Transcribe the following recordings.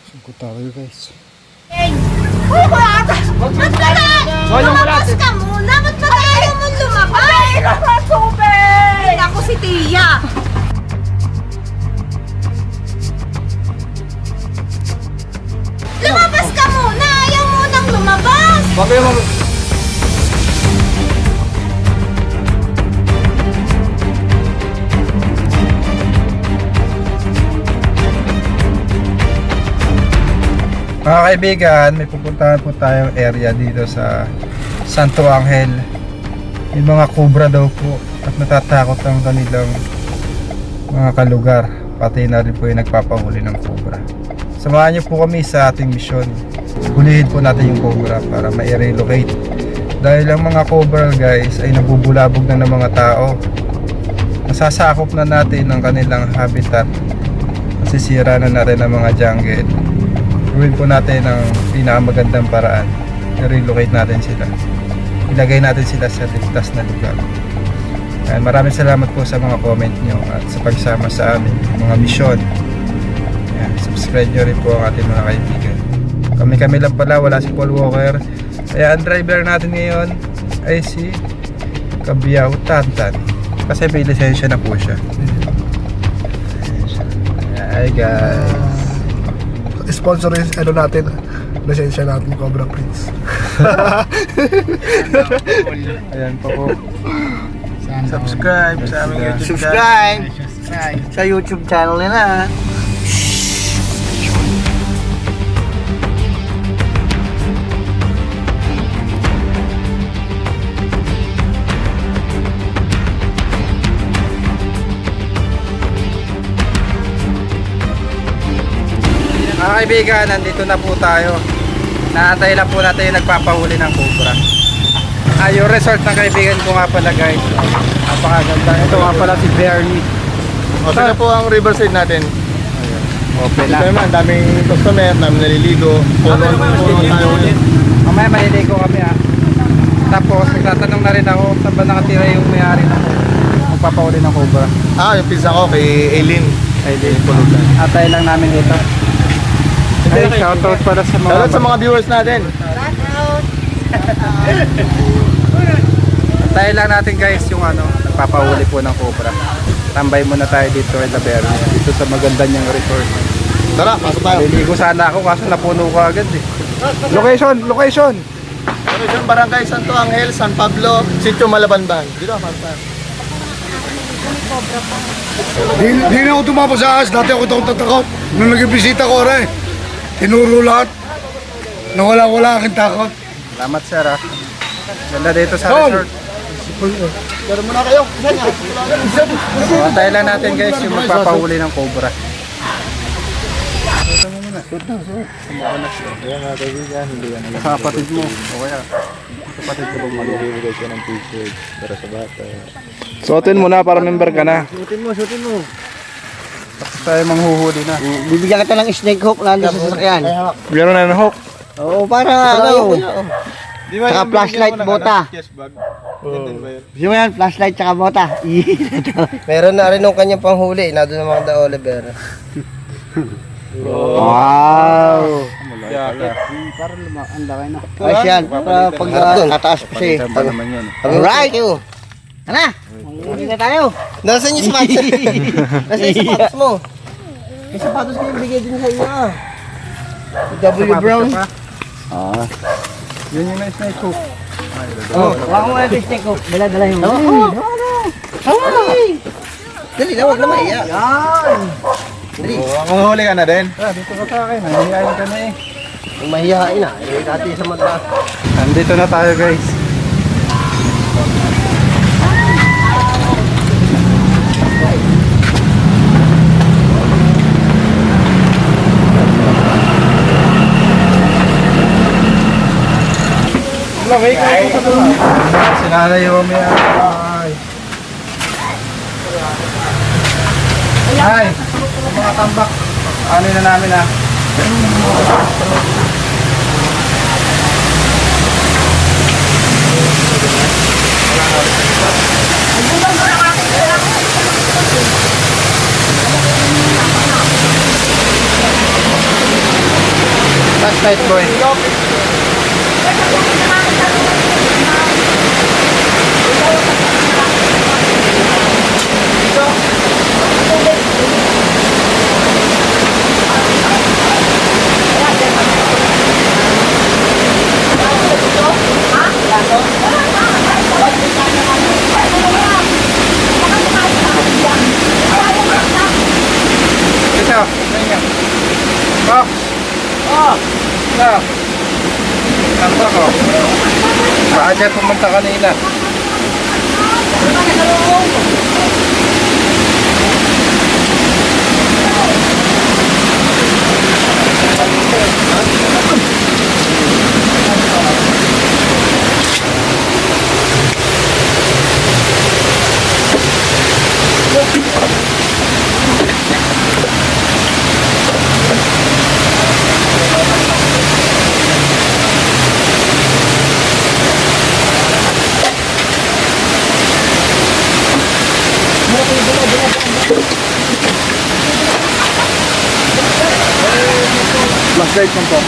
Sungkot tayo guys. Uy, kulata! Lumabas ka muna! Ba't ba tayo mo lumabas? Ayaw na tubig! Ako si Tia! Lumabas ka muna! Ayaw mo nang lumabas! Bakit mo? Mga kaibigan, may pupuntahan po tayong area dito sa Santo Angel. May mga cobra daw po at natatakot ang kanilang mga kalugar. Pati na rin po yung nagpapahuli ng cobra. Samahan niyo po kami sa ating misyon. Hulihin po natin yung cobra para ma-relocate. Dahil ang mga cobra guys ay nabubulabog na ng mga tao. Nasasakop na natin ang kanilang habitat. Nasisira na rin ang mga jungle. Gawin po natin ang pinakamagandang paraan. I-relocate natin sila. Ilagay natin sila sa ligtas na lugar. And maraming salamat po sa mga comment nyo at sa pagsama sa amin mga misyon. Yan, subscribe nyo rin po ang ating mga kaibigan. Kami lang pala, wala si Paul Walker. Kaya ang driver natin ngayon ay si Kabiyaw Tantan. Kasi may lisensya na po siya. Hi guys. Sponsor yung ano natin, lisensya natin, Cobra Prince. Ayan po po. Subscribe sa aming YouTube Subscribe sa YouTube channel nila. Mga kaibigan, nandito na po tayo. Naantay lang po natin yung nagpapahuli ng cobra. Yung resort ng kaibigan ko nga pala guys, napakaganda. Ito nga pala si Bernie. Okay na po ang riverside natin. Okay Ito na. naman, daming customer, daming naliligo. Mamaya maliligo kami Tapos magtatanong na rin ako saan ba nakatira yung may-ari ng magpapahuli ng cobra. Yung pizza ko kay Aileen. Ayun, atay lang namin dito. Ay, shoutout pala sa mga Shoutout sa mga viewers natin. Atay lang natin guys yung nagpapahuli po ng cobra. Tambay muna tayo dito kay Laberne. Dito sa maganda niyang resort. Tara, pasok tayo. Liligo sana ako kaso napuno ko agad Location! Ano dyan, Barangay Santo Angel, San Pablo, Sitio Malabanban. Dito, pasok. Di na ako tumapa sa ahas, dati ako takot. Nung nag-ibisita ko rin, tinuro lahat. Nawala aking takot. Salamat sir Ganda dito sa Tol! resort. Pero muna kayo. Atay lang natin guys yung magpapahuli ng cobra. Kapatid mo. Okay kapatid ko bang magbibigay siya ng t-shirt para sa bata. Suotin mo na para member ka na. Suotin mo. Tapos tayo manghuhuli na. Bibigyan kita ng snake hook na sa sasakyan. Meron na ng hook. Oo, para ano. Saka flashlight, bota. Gusto mo yan? Flashlight tsaka bota. Meron na rin nung kanyang panghuli, na doon naman da Oliver. Wow! Para ang laki na. Ayos yan. Para pag tataas pa siya. Palitan pa naman yun. Alright! Ano? Huli na tayo. Nasaan yung sapatos? Nasaan yung sapatos mo? Yung sapatos ko yung bigay din sa iyo. W Brown. Yun yung nice snake hook. Wala mo na yung snake hook. Dala yung Dali na, huwag na maiya. yan. Manghuli ka na din. Dito ka sa akin. Nangyayari ka na Kung mahihain na, dati sa mata. Nandito na tayo guys. Laki ka sa doon. Sinanay yung may Ay, mga tambak. Ano na namin Flashlight boy. Ito. Box. Ito. Ito ko. Baka dyan pumunta kanina. Flashlight mo po.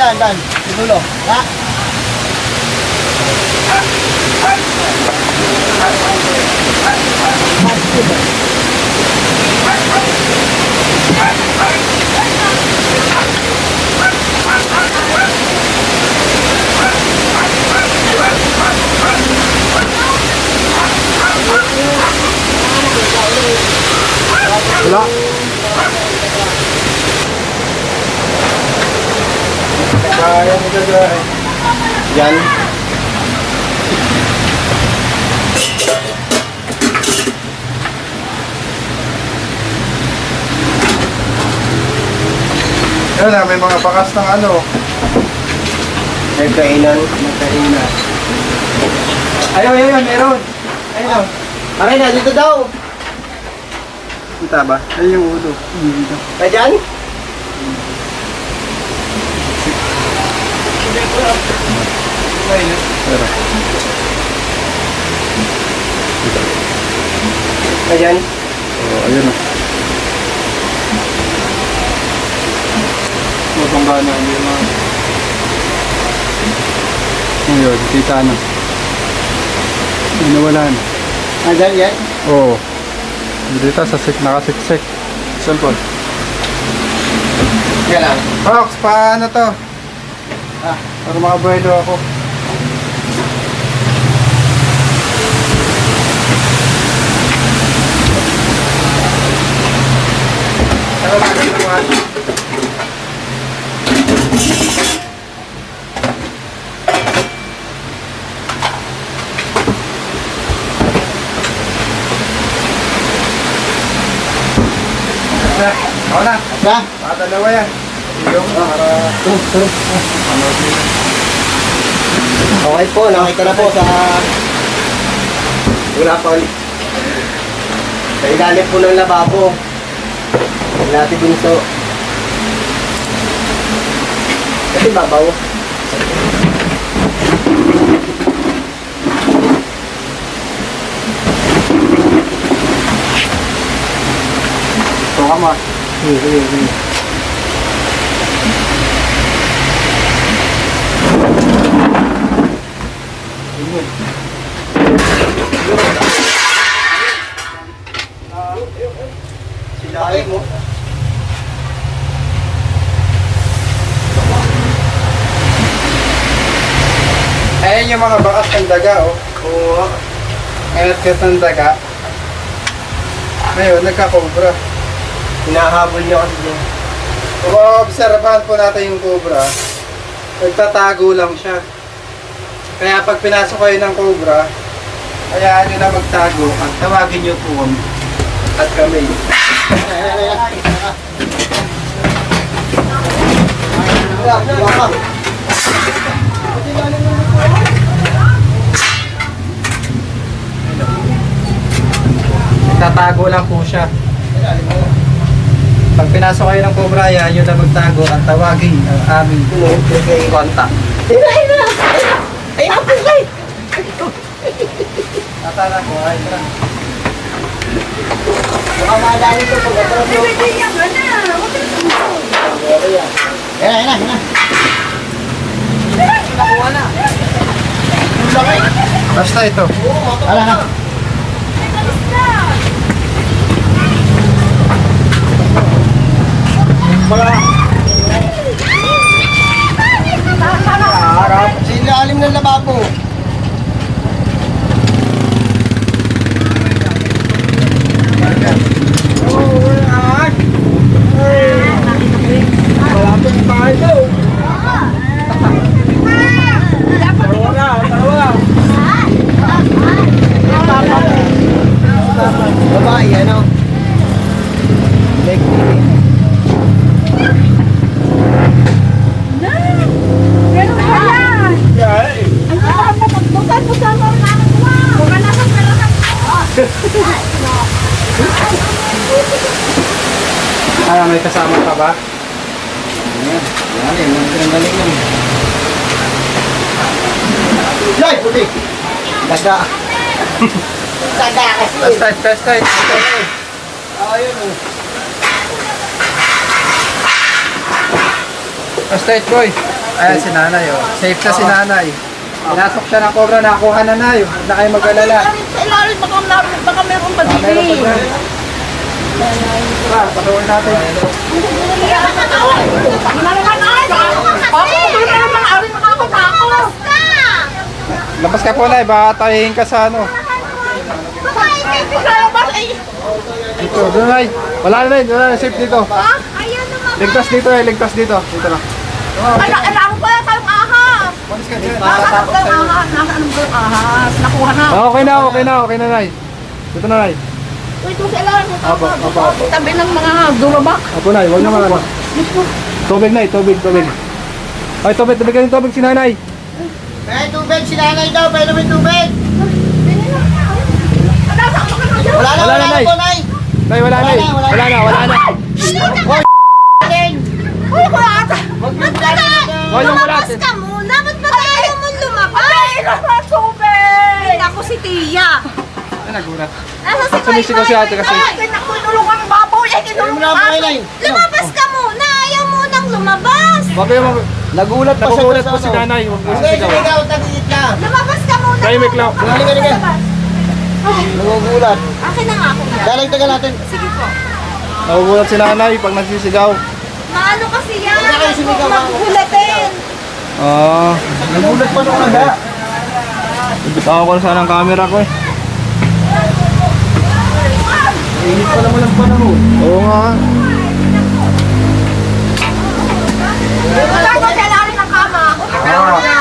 Dan. Sinulo. Ha? Wala. Kaya mo gagawin. Yan. Yun na, may mga bakas ng ano. Nagkainan. Ayun, meron. Ayun. Aray na, dito daw. Kita ba? Ayun yung ulo. Dito. Kaya dyan? Pero. Kaya dyan? Oh, ayun na. Matangga na, hindi na. Ayun, kita na. Ay, nawala na. Dyan yan? Oo. Dito sa nakasiksik. Cellphone. Yan lang. Fox, paano to? Para makabuelo ako. Ano ba ito naman? Ako na. Ha? Dalawa yan. Yung para... Okay po, nakita na po sa... Wala pa ulit. Sa ilalim po ng lababo. Natin bunso. Kasi babaw. Ito ka ma. Sinabi mo. Ayan yung mga bakas ng daga, oh. Oo. Ngayon ng daga. Ngayon, nagka-cobra. Hinahabol niyo kasi dyan. Kung obserbahan po natin yung cobra, nagtatago lang siya. Kaya pag pinasok kayo ng cobra, hayaan nyo na magtago at tawagin nyo po kami at kami. Nagtatago lang po siya. Pag pinasok kayo ng cobra, hayaan nyo na magtago at tawagin ang aming contact. Tatala ko, ay tara. Makamadali ito pag atras mo. Yan na. Basta ito. Ala na. Harap. Sa ilalim ng lababo. Babae, ano? Leg TV. Ah, may kasama ka ba? Yan, ang galing yun. Yay, puti! Daga. Daga kasi. Test time. Ayun oh. Test boy. Ayan si nanay, oh. Safe na si nanay. Pinasok siya ng cobra, nakuha na na yun. Huwag na kayo mag-alala. Sa ilalim, baka meron pa Ah, meron pa dyan. Tara, patuloy natin. Labas ka po, Nay. Baka tahihin ka sa ano. Dito, doon, Nay. Wala na, Nay. Wala na, safe dito. Ligtas dito, ligtas dito. Dito na. Alam ko na tayong ahas. Malis ka dyan. Nasaan ko yung ahas? Nasaan ko yung ahas? Nakuha na. Ah, okay na, Nay. Dito na, Nay. Wait, kung kailangan mo Apo. tabi ng mga durabak. Apo, Nay. Huwag na mga. Tubig, Nay. Tubig. Ay, tubig ka ng tubig si nanay. May tubig, sinanay daw. Pwede may tubig. Wala Wala na, na Nay. po, Nay. Nay, wala na. Wala na. Uy, kuya ata! Hoy, yung Lumabas ulat. ka muna! Ba't ba ayaw mo lumabas? Tubig! Ako si Tia! Ay, nagulat. Nasa si Sumisigaw si ate kasi. Ay, naku, inulungan ng baboy! Ay, Pwede mo na po, Nay. Lumabas ka muna! Ayaw mo nang lumabas! Huwag kayo Nagulat pa siya. nagugulat po si nanay. Huwag mo Hindi, sisigaw. sinigaw. Tagigit na. Lumabas ka muna! Tahimik lang. Halika. Nagugulat. Akin na nga, kuya. Dalagdagan natin. Sige po. Nagugulat si nanay pag nagsisigaw. Maano kasi yan? Huwag na kayo sumigaw, ma'am. Maghulatin! Ah, Nagulat pa nung naga. bitawan ko na sana ang camera ko eh. Init pa naman ang panahon. Oo nga. Wala ko kailangan ng kama.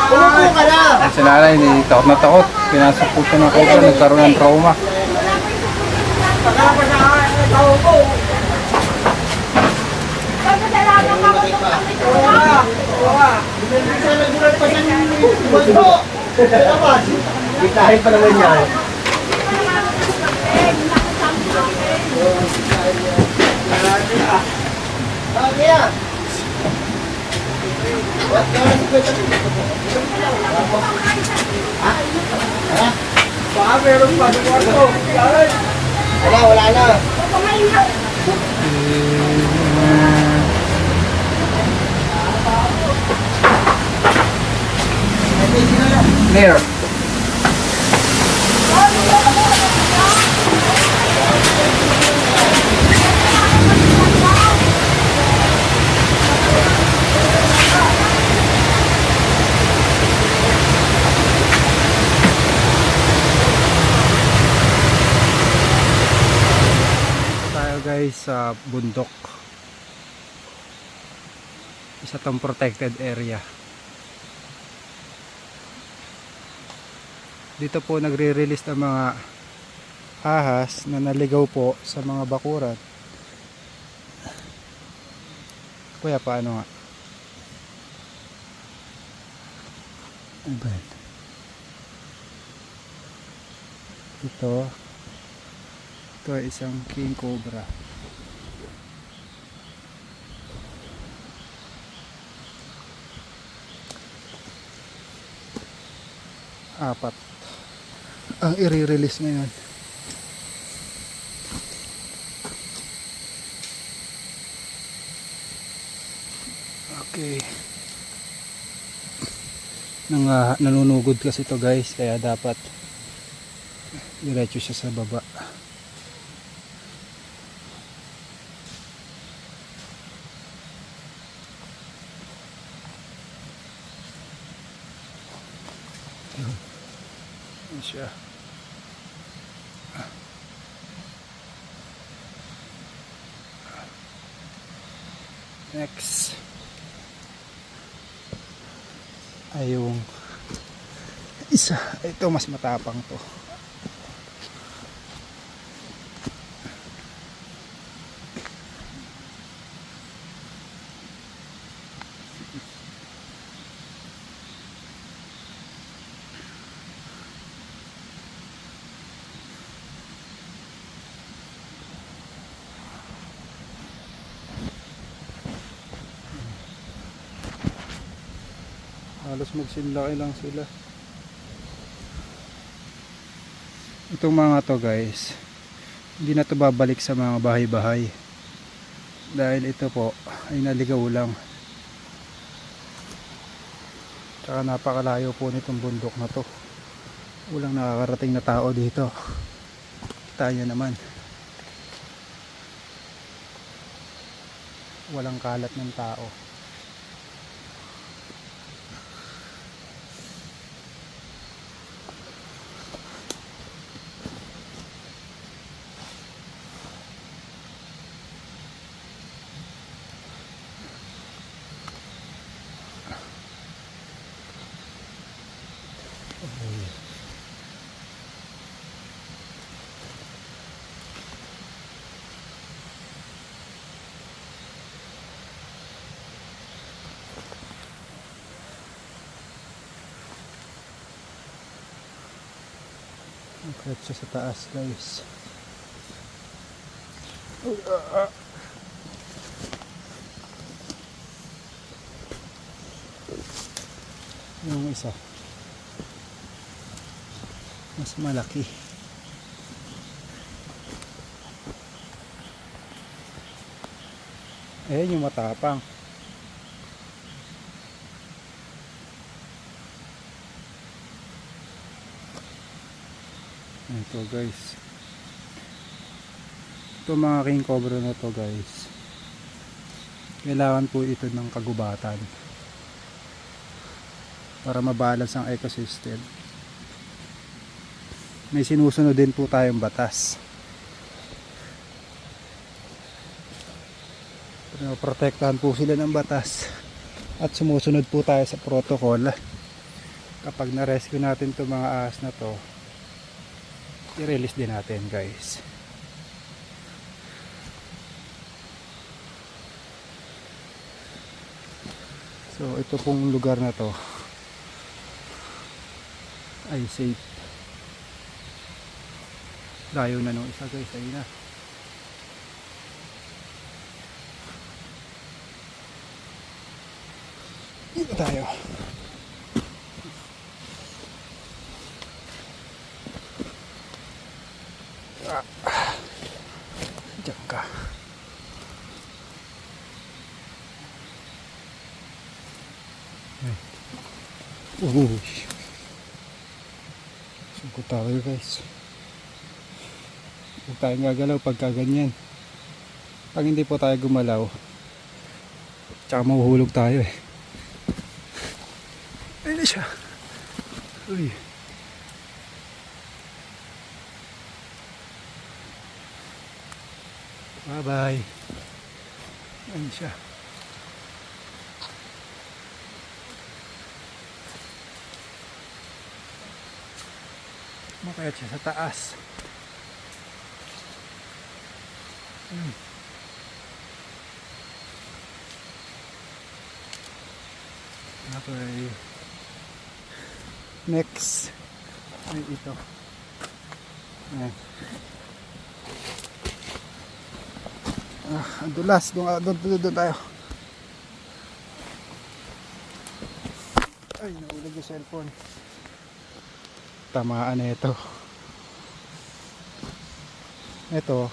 Umupo ka na. Si nanay, takot na takot. Pinasok po siya ng cobra, nagkaroon ng trauma. Nagulat pa siya ng bunso. Labas. Gitahin pa naman yan. Okay ah. Wala na. Clear. sa bundok. Isa tong protected area. Dito po nagre-release ng mga ahas na naligaw po sa mga bakuran. Kuya, paano nga? Ano ba yan? Ito ay isang king cobra. Apat ang i-release ngayon. Okay. Nanunugod kasi to guys, kaya dapat diretso siya sa baba. Yan siya. Next ay yung isa. Ito mas matapang to. Halos magsinlaki lang sila. Itong mga to guys, hindi na to babalik sa mga bahay-bahay dahil ito po ay naligaw lang. Tsaka napakalayo po nitong bundok na to. Walang nakakarating na tao dito. Kita nyo naman, walang kalat ng tao. Akit siya sa taas guys. Yung isa mas malaki. Ayan yung matapang. Ito guys, ito mga king cobra na to guys, kailangan po ito ng kagubatan para mabalance ang ecosystem. May sinusunod din po tayong batas, protektahan po sila ng batas at sumusunod po tayo sa protocol. Kapag na-rescue natin itong mga ahas na to, i-release din natin guys. So ito pong lugar na to ay safe. Layo na nung isa guys, ayun na. Dito tayo. Diyan ka. Sungkot tayo guys. Huwag tayong gagalaw pagka ganyan. Pag hindi po tayo gumalaw, tsaka mahuhulog tayo eh. Ayun na siya. Uy. Bye bye. Ayan siya. Makayat siya sa taas. Okay. Next ay ito. Ayan. Ang dulas. Doon tayo. Ay, nahulog yung cellphone. Tamaan na ito. Ito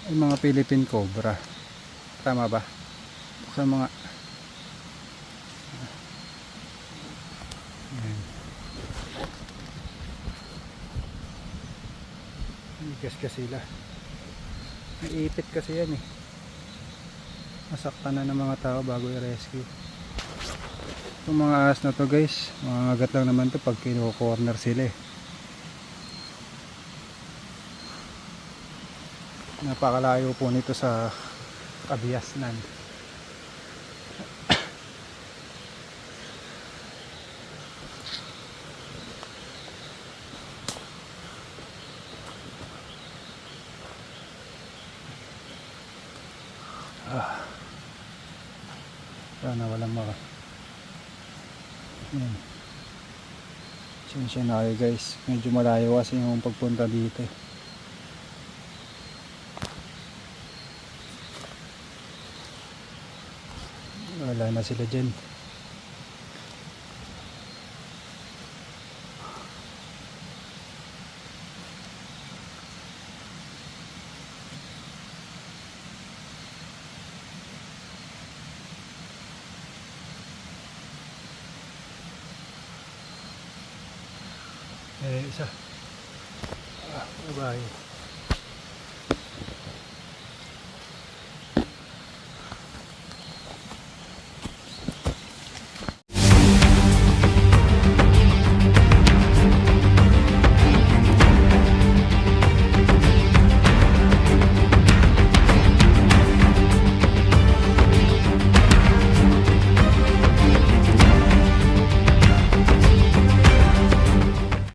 ay mga Philippine Cobra. Tama ba? Sa mga ayan. Igas kasi sila. Naiipit kasi yan eh. Masaktan na ng mga tao bago i-rescue. Itong mga ahas na to guys, mga agat lang naman to pag kino-corner sila eh. Napakalayo po nito sa Kabiasnan. Sana walang maka. Yan. Siya na kayo guys. Medyo malayo kasi yung pagpunta dito. Wala na sila dyan. Isa. Bye bye.